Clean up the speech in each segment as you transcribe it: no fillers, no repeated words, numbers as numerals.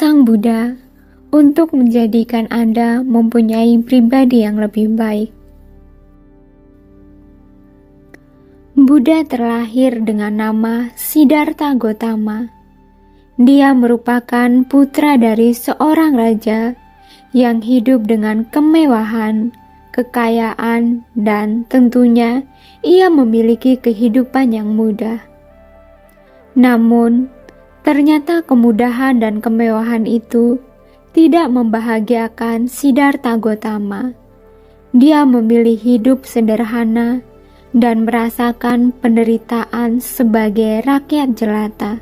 Sang Buddha untuk menjadikan Anda mempunyai pribadi yang lebih baik. Buddha terlahir dengan nama Siddhartha Gautama. Dia merupakan putra dari seorang raja yang hidup dengan kemewahan, kekayaan, dan tentunya ia memiliki kehidupan yang mudah. Namun, ternyata kemudahan dan kemewahan itu tidak membahagiakan Siddhartha Gautama. Dia memilih hidup sederhana dan merasakan penderitaan sebagai rakyat jelata.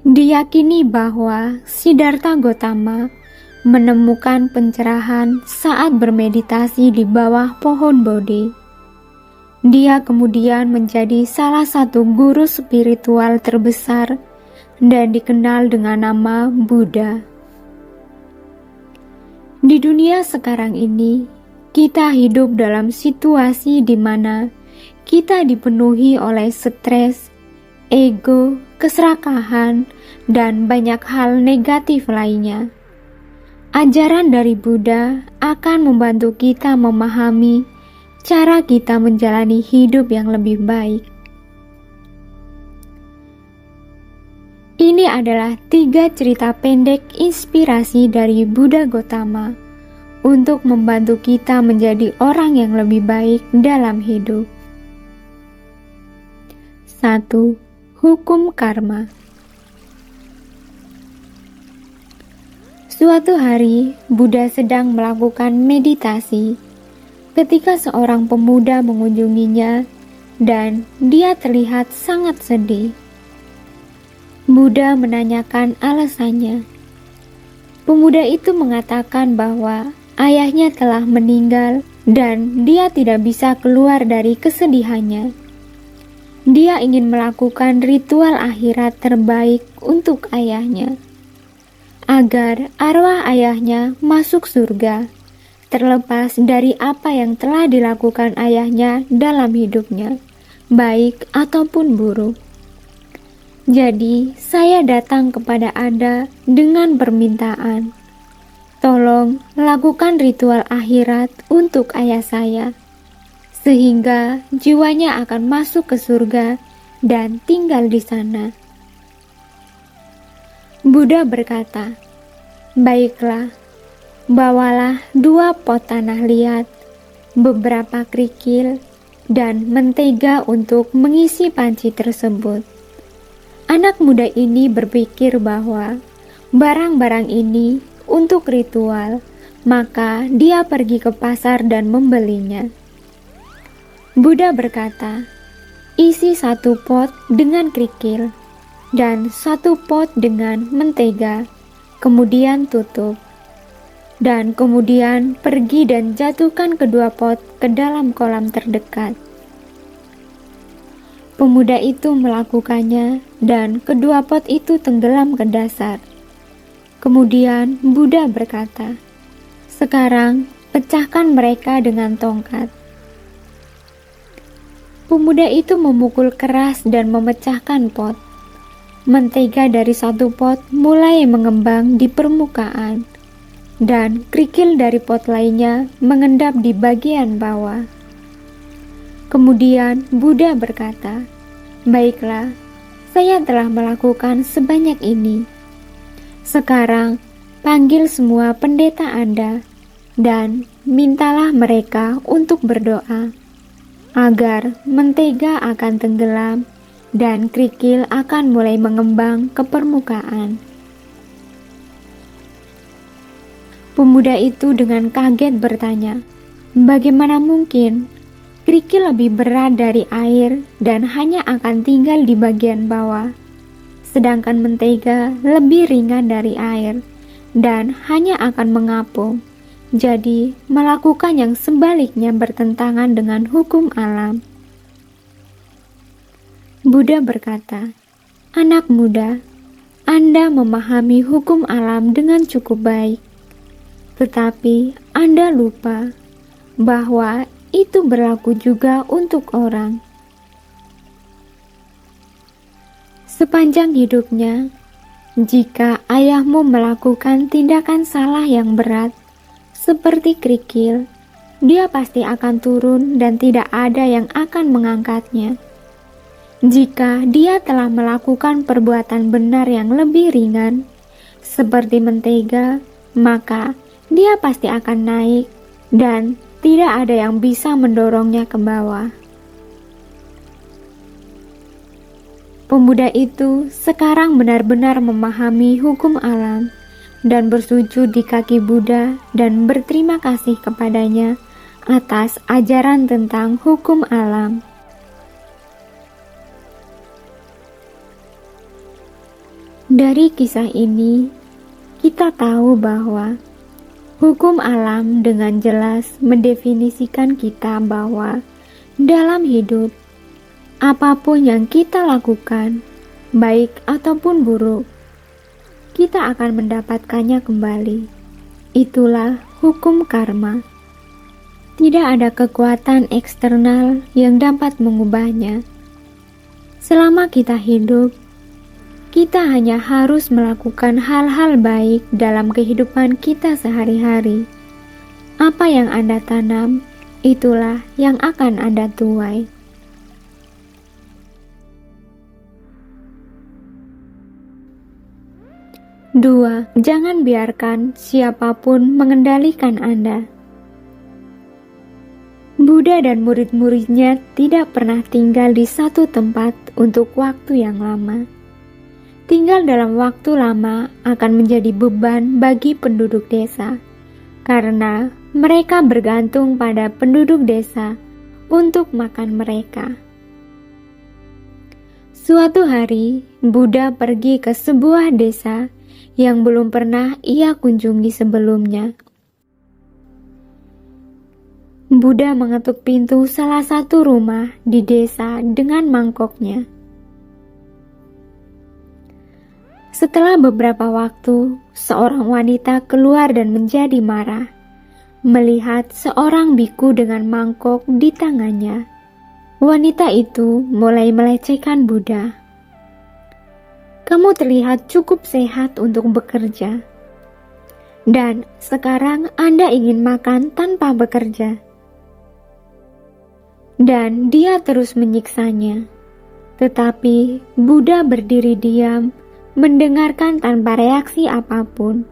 Diyakini bahwa Siddhartha Gautama menemukan pencerahan saat bermeditasi di bawah pohon Bodhi. Dia kemudian menjadi salah satu guru spiritual terbesar dan dikenal dengan nama Buddha. Di dunia sekarang ini, kita hidup dalam situasi di mana kita dipenuhi oleh stres, ego, keserakahan, dan banyak hal negatif lainnya. Ajaran dari Buddha akan membantu kita memahami cara kita menjalani hidup yang lebih baik. Ini adalah 3 cerita pendek inspirasi dari Buddha Gautama untuk membantu kita menjadi orang yang lebih baik dalam hidup. 1. Hukum karma. Suatu hari, Buddha sedang melakukan meditasi ketika seorang pemuda mengunjunginya dan dia terlihat sangat sedih. Buddha menanyakan alasannya. Pemuda itu mengatakan bahwa ayahnya telah meninggal dan dia tidak bisa keluar dari kesedihannya. Dia ingin melakukan ritual akhirat terbaik untuk ayahnya, agar arwah ayahnya masuk surga, terlepas dari apa yang telah dilakukan ayahnya dalam hidupnya, baik ataupun buruk. Jadi, saya datang kepada Anda dengan permintaan. Tolong lakukan ritual akhirat untuk ayah saya, sehingga jiwanya akan masuk ke surga dan tinggal di sana. Buddha berkata, "Baiklah, bawalah 2 pot tanah liat, beberapa kerikil, dan mentega untuk mengisi panci tersebut." Anak muda ini berpikir bahwa barang-barang ini untuk ritual, maka dia pergi ke pasar dan membelinya. Buddha berkata, "Isi 1 pot dengan kerikil dan 1 pot dengan mentega, kemudian tutup, dan kemudian pergi dan jatuhkan kedua pot ke dalam kolam terdekat." Pemuda itu melakukannya dan kedua pot itu tenggelam ke dasar. Kemudian Buddha berkata, "Sekarang pecahkan mereka dengan tongkat." Pemuda itu memukul keras dan memecahkan pot. Mentega dari 1 pot mulai mengembang di permukaan, dan kerikil dari pot lainnya mengendap di bagian bawah. Kemudian Buddha berkata, "Baiklah, saya telah melakukan sebanyak ini. Sekarang panggil semua pendeta Anda dan mintalah mereka untuk berdoa agar mentega akan tenggelam dan kerikil akan mulai mengembang ke permukaan." Pemuda itu dengan kaget bertanya, "Bagaimana mungkin? Kerikil lebih berat dari air dan hanya akan tinggal di bagian bawah, sedangkan mentega lebih ringan dari air dan hanya akan mengapung. Jadi, melakukan yang sebaliknya bertentangan dengan hukum alam." Buddha berkata, "Anak muda, Anda memahami hukum alam dengan cukup baik, tetapi Anda lupa bahwa itu berlaku juga untuk orang. Sepanjang hidupnya, Jika ayahmu melakukan tindakan salah yang berat, seperti kerikil, dia pasti akan turun dan tidak ada yang akan mengangkatnya. Jika dia telah melakukan perbuatan benar yang lebih ringan, seperti mentega, maka dia pasti akan naik dan tidak ada yang bisa mendorongnya ke bawah. Pemuda itu sekarang benar-benar memahami hukum alam dan bersujud di kaki Buddha dan berterima kasih kepadanya atas ajaran tentang hukum alam. Dari kisah ini, kita tahu bahwa hukum alam dengan jelas mendefinisikan kita bahwa dalam hidup, apapun yang kita lakukan, baik ataupun buruk, kita akan mendapatkannya kembali. Itulah hukum karma. Tidak ada kekuatan eksternal yang dapat mengubahnya. Selama kita hidup, kita hanya harus melakukan hal-hal baik dalam kehidupan kita sehari-hari. Apa yang Anda tanam, itulah yang akan Anda tuai. 2. Jangan biarkan siapapun mengendalikan Anda. Buddha dan murid-muridnya tidak pernah tinggal di satu tempat untuk waktu yang lama. Tinggal dalam waktu lama akan menjadi beban bagi penduduk desa, karena mereka bergantung pada penduduk desa untuk makan mereka. Suatu hari, Buddha pergi ke sebuah desa yang belum pernah ia kunjungi sebelumnya. Buddha mengetuk pintu salah satu rumah di desa dengan mangkoknya. Setelah beberapa waktu, seorang wanita keluar dan menjadi marah melihat seorang biku dengan mangkok di tangannya. Wanita itu mulai melecehkan Buddha. Kamu terlihat cukup sehat untuk bekerja, dan sekarang Anda ingin makan tanpa bekerja. Dan dia terus menyiksanya, tetapi Buddha berdiri diam, mendengarkan tanpa reaksi apapun,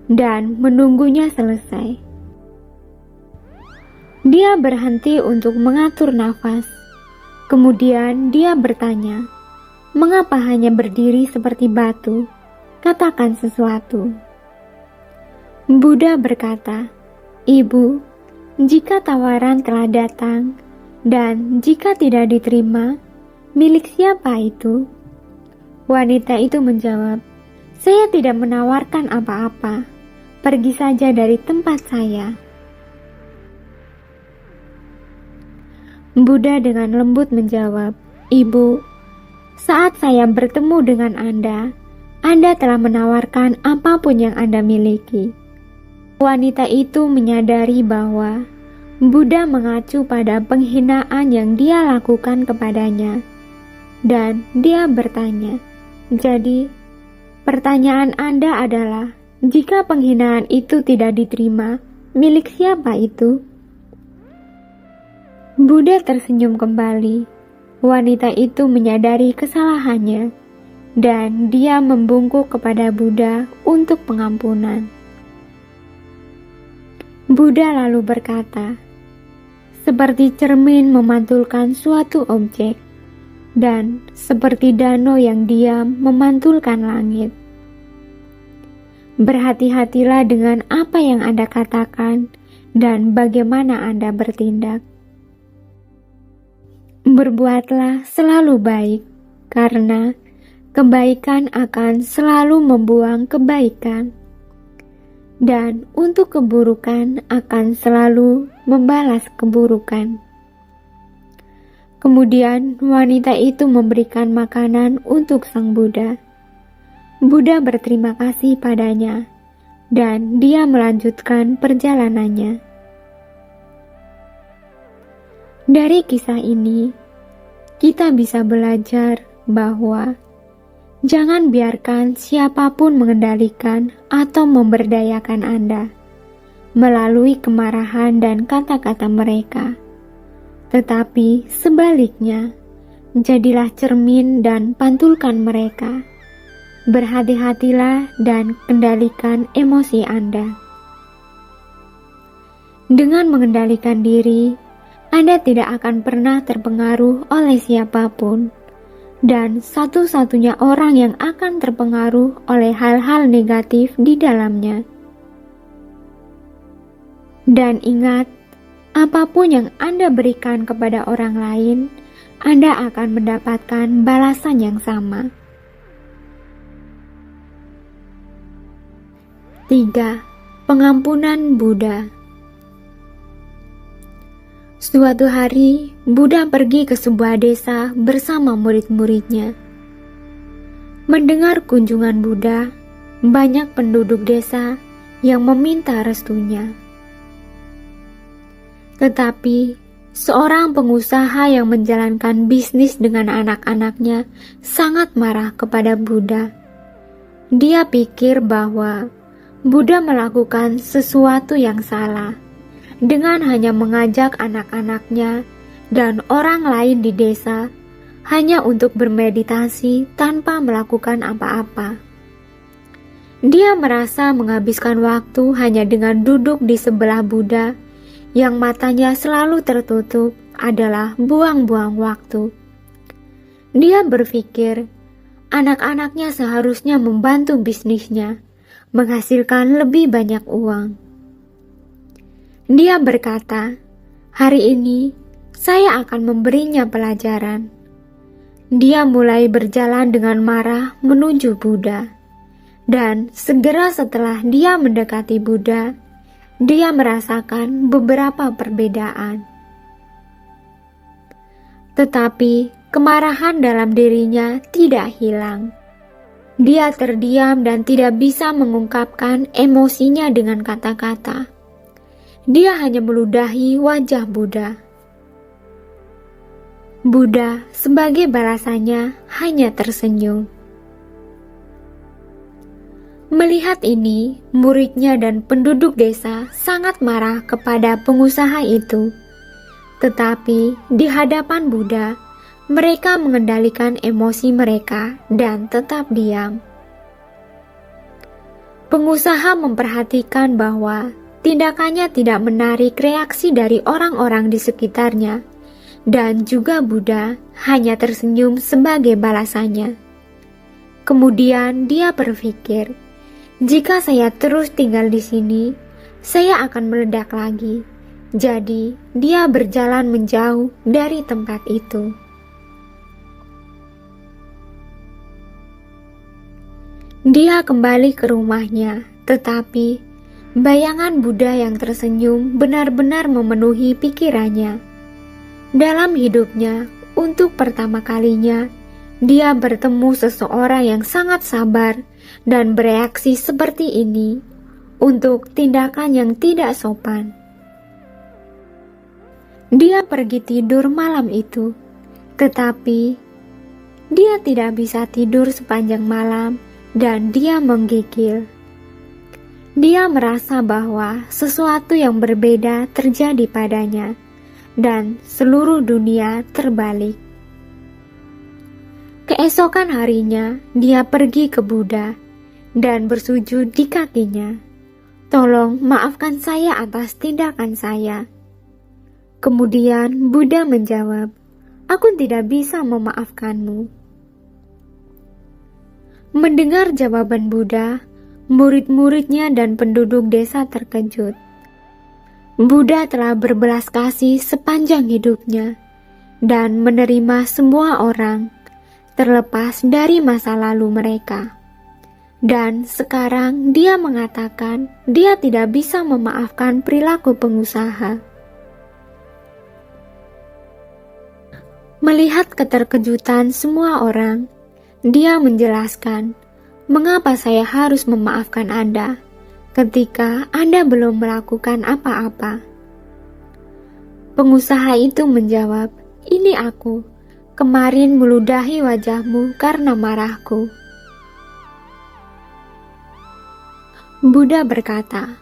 dan menunggunya selesai. Dia berhenti untuk mengatur nafas. Kemudian dia bertanya, "Mengapa hanya berdiri seperti batu? Katakan sesuatu." Buddha berkata, "Ibu, jika tawaran telah datang, dan jika tidak diterima, milik siapa itu?" Wanita itu menjawab, "Saya tidak menawarkan apa-apa. Pergi saja dari tempat saya." Buddha dengan lembut menjawab, "Ibu, saat saya bertemu dengan Anda telah menawarkan apapun yang Anda miliki." Wanita itu menyadari bahwa Buddha mengacu pada penghinaan yang dia lakukan kepadanya, dan dia bertanya, "Jadi, pertanyaan Anda adalah, jika penghinaan itu tidak diterima, milik siapa itu?" Buddha tersenyum kembali. Wanita itu menyadari kesalahannya, dan dia membungkuk kepada Buddha untuk pengampunan. Buddha lalu berkata, "Seperti cermin memantulkan suatu objek, dan seperti danau yang diam memantulkan langit. Berhati-hatilah dengan apa yang Anda katakan dan bagaimana Anda bertindak. Berbuatlah selalu baik, karena kebaikan akan selalu membuang kebaikan, dan untuk keburukan akan selalu membalas keburukan." Kemudian wanita itu memberikan makanan untuk sang Buddha. Buddha berterima kasih padanya, dan dia melanjutkan perjalanannya. Dari kisah ini, kita bisa belajar bahwa Jangan biarkan siapapun mengendalikan atau memberdayakan Anda melalui kemarahan dan kata-kata mereka. Tetapi sebaliknya, jadilah cermin dan pantulkan mereka. Berhati-hatilah dan kendalikan emosi Anda. Dengan mengendalikan diri, Anda tidak akan pernah terpengaruh oleh siapapun. Dan satu-satunya orang yang akan terpengaruh oleh hal-hal negatif di dalamnya. Dan ingat, apapun yang Anda berikan kepada orang lain, Anda akan mendapatkan balasan yang sama. 3. Pengampunan Buddha. Suatu hari, Buddha pergi ke sebuah desa bersama murid-muridnya. Mendengar kunjungan Buddha, banyak penduduk desa yang meminta restunya. Tetapi, seorang pengusaha yang menjalankan bisnis dengan anak-anaknya sangat marah kepada Buddha. Dia pikir bahwa Buddha melakukan sesuatu yang salah dengan hanya mengajak anak-anaknya dan orang lain di desa hanya untuk bermeditasi tanpa melakukan apa-apa. Dia merasa menghabiskan waktu hanya dengan duduk di sebelah Buddha yang matanya selalu tertutup adalah buang-buang waktu. Dia berpikir, anak-anaknya seharusnya membantu bisnisnya, menghasilkan lebih banyak uang. Dia berkata, hari ini saya akan memberinya pelajaran. Dia mulai berjalan dengan marah menuju Buddha. Dan segera setelah dia mendekati Buddha, dia merasakan beberapa perbedaan. Tetapi kemarahan dalam dirinya tidak hilang. Dia terdiam dan tidak bisa mengungkapkan emosinya dengan kata-kata. Dia hanya meludahi wajah Buddha. Buddha sebagai balasannya hanya tersenyum. Melihat ini, muridnya dan penduduk desa sangat marah kepada pengusaha itu. Tetapi di hadapan Buddha, mereka mengendalikan emosi mereka dan tetap diam. Pengusaha memperhatikan bahwa tindakannya tidak menarik reaksi dari orang-orang di sekitarnya, dan juga Buddha hanya tersenyum sebagai balasannya. Kemudian dia berpikir, jika saya terus tinggal di sini, saya akan meledak lagi. Jadi, dia berjalan menjauh dari tempat itu. Dia kembali ke rumahnya, tetapi bayangan Buddha yang tersenyum benar-benar memenuhi pikirannya. Dalam hidupnya, untuk pertama kalinya, dia bertemu seseorang yang sangat sabar dan bereaksi seperti ini untuk tindakan yang tidak sopan. Dia pergi tidur malam itu, tetapi dia tidak bisa tidur sepanjang malam dan dia menggigil. Dia merasa bahwa sesuatu yang berbeda terjadi padanya dan seluruh dunia terbalik. Keesokan harinya, dia pergi ke Buddha dan bersujud di kakinya. Tolong maafkan saya atas tindakan saya. Kemudian Buddha menjawab, aku tidak bisa memaafkanmu. Mendengar jawaban Buddha, murid-muridnya dan penduduk desa terkejut. Buddha telah berbelas kasih sepanjang hidupnya dan menerima semua orang, terlepas dari masa lalu mereka. Dan sekarang dia mengatakan dia tidak bisa memaafkan perilaku pengusaha. Melihat keterkejutan semua orang, dia menjelaskan, mengapa saya harus memaafkan Anda ketika Anda belum melakukan apa-apa? Pengusaha itu menjawab, ini aku. Kemarin meludahi wajahmu karena marahku. Buddha berkata,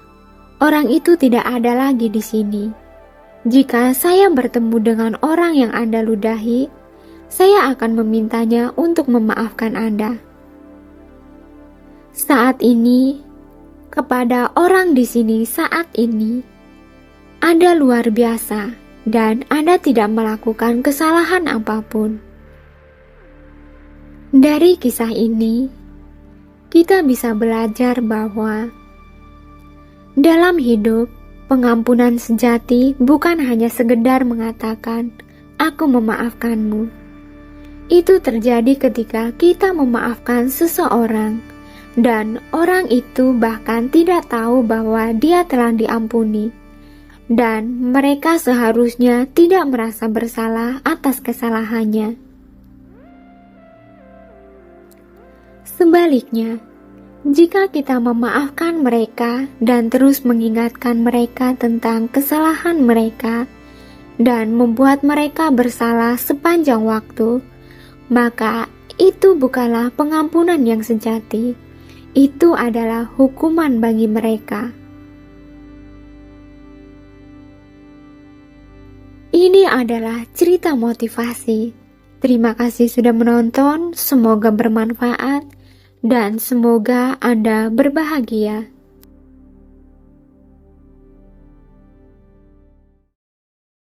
orang itu tidak ada lagi di sini. Jika saya bertemu dengan orang yang Anda ludahi, saya akan memintanya untuk memaafkan Anda. Saat ini, kepada orang di sini saat ini, Anda luar biasa dan Anda tidak melakukan kesalahan apapun. Dari kisah ini, kita bisa belajar bahwa dalam hidup, pengampunan sejati bukan hanya sekedar mengatakan, "Aku memaafkanmu." Itu terjadi ketika kita memaafkan seseorang, dan orang itu bahkan tidak tahu bahwa dia telah diampuni, dan mereka seharusnya tidak merasa bersalah atas kesalahannya. Sebaliknya, jika kita memaafkan mereka dan terus mengingatkan mereka tentang kesalahan mereka dan membuat mereka bersalah sepanjang waktu, maka itu bukanlah pengampunan yang sejati. Itu adalah hukuman bagi mereka. Ini adalah cerita motivasi. Terima kasih sudah menonton, semoga bermanfaat. Dan semoga Anda berbahagia.